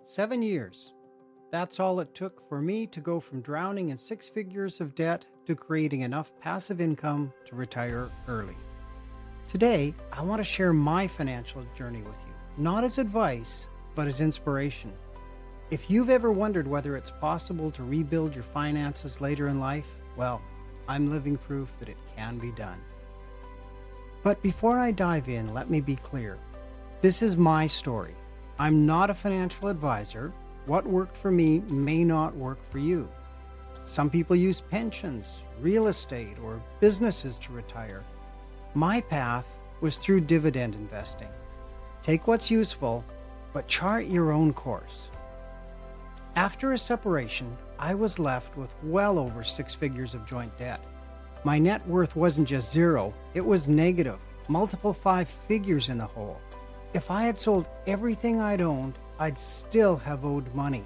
7 years. That's all it took for me to go from drowning in six figures of debt to creating enough passive income to retire early. Today, I want to share my financial journey with you, not as advice, but as inspiration. If you've ever wondered whether it's possible to rebuild your finances later in life, well, I'm living proof that it can be done. But before I dive in, let me be clear. This is my story. I'm not a financial advisor. What worked for me may not work for you. Some people use pensions, real estate, or businesses to retire. My path was through dividend investing. Take what's useful, but chart your own course. After a separation, I was left with well over six figures of joint debt. My net worth wasn't just zero, it was negative, multiple five figures in the hole. If I had sold everything I'd owned, I'd still have owed money.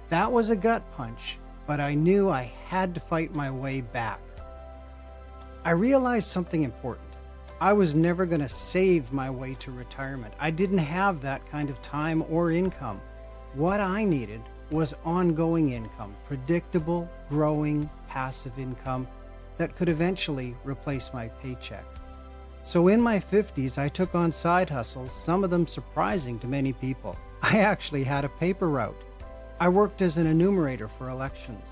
That was a gut punch, but I knew I had to fight my way back. I realized something important. I was never going to save my way to retirement. I didn't have that kind of time or income. What I needed was ongoing income, predictable, growing, passive income that could eventually replace my paycheck. So in my 50s, I took on side hustles, some of them surprising to many people. I actually had a paper route. I worked as an enumerator for elections.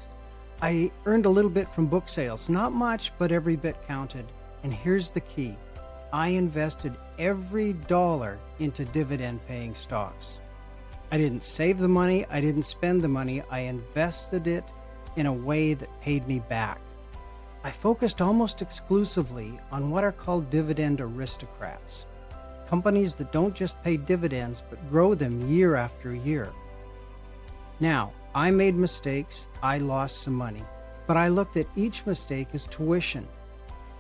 I earned a little bit from book sales, not much, but every bit counted. And here's the key. I invested every dollar into dividend-paying stocks. I didn't save the money, I didn't spend the money, I invested it in a way that paid me back. I focused almost exclusively on what are called dividend aristocrats, companies that don't just pay dividends but grow them year after year. Now, I made mistakes, I lost some money, but I looked at each mistake as tuition.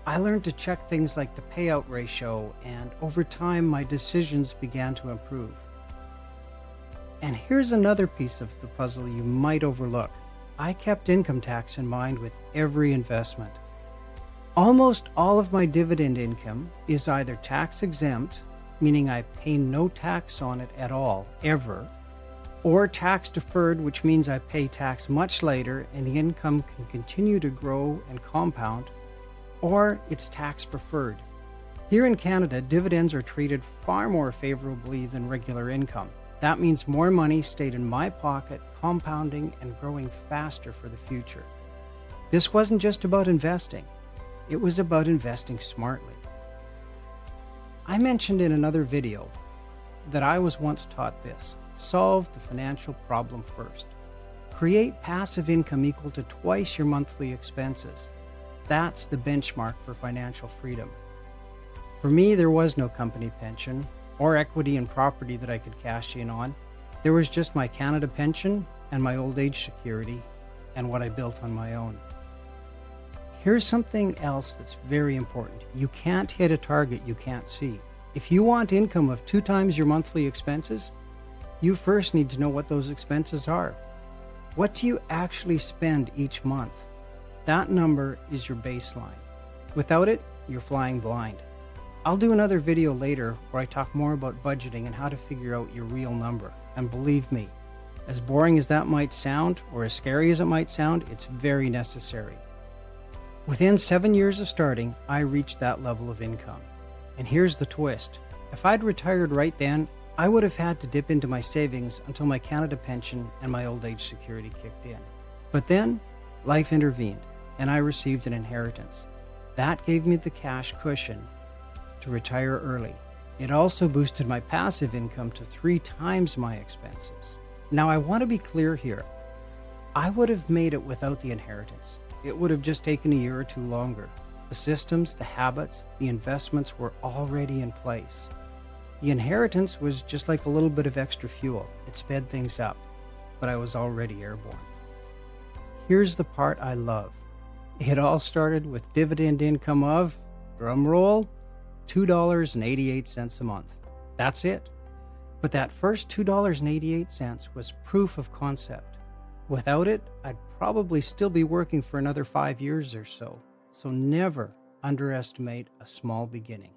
I learned to check things like the payout ratio, and over time my decisions began to improve. And here's another piece of the puzzle you might overlook. I kept income tax in mind with every investment. Almost all of my dividend income is either tax exempt, meaning I pay no tax on it at all, ever, or tax deferred, which means I pay tax much later and the income can continue to grow and compound, or it's tax preferred. Here in Canada, dividends are treated far more favorably than regular income. That means more money stayed in my pocket, compounding and growing faster for the future. This wasn't just about investing. It was about investing smartly. I mentioned in another video that I was once taught this: solve the financial problem first. Create passive income equal to twice your monthly expenses. That's the benchmark for financial freedom. For me, there was no company pension or equity in property that I could cash in on. There was just my Canada pension and my old age security and what I built on my own. Here's something else that's very important. You can't hit a target you can't see. If you want income of 2 times your monthly expenses, you first need to know what those expenses are. What do you actually spend each month? That number is your baseline. Without it, you're flying blind. I'll do another video later where I talk more about budgeting and how to figure out your real number. And believe me, as boring as that might sound, or as scary as it might sound, it's very necessary. Within 7 years of starting, I reached that level of income. And here's the twist. If I'd retired right then, I would have had to dip into my savings until my Canada pension and my old age security kicked in. But then, life intervened, and I received an inheritance. That gave me the cash cushion to retire early. It also boosted my passive income to 3 times my expenses. Now, I want to be clear here. I would have made it without the inheritance. It would have just taken a year or 2 longer. The systems, the habits, the investments were already in place. The inheritance was just like a little bit of extra fuel. It sped things up, but I was already airborne. Here's the part I love. It all started with dividend income of, drum roll, $2.88 a month. That's it. But that first $2.88 was proof of concept. Without it, I'd probably still be working for another 5 years or so. So never underestimate a small beginning.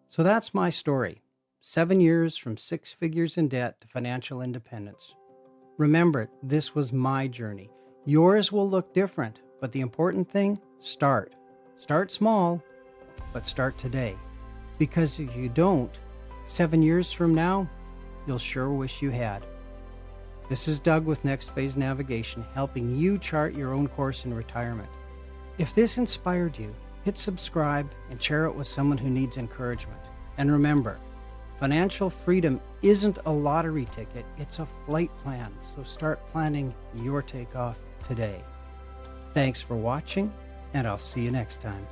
So that's my story. 7 years from six figures in debt to financial independence. Remember, this was my journey. Yours will look different, but the important thing, start. Start small, but start today. Because if you don't, 7 years from now, you'll sure wish you had. This is Doug with Next Phase Navigation, helping you chart your own course in retirement. If this inspired you, hit subscribe and share it with someone who needs encouragement. And remember, financial freedom isn't a lottery ticket, it's a flight plan. So start planning your takeoff today. Thanks for watching, and I'll see you next time.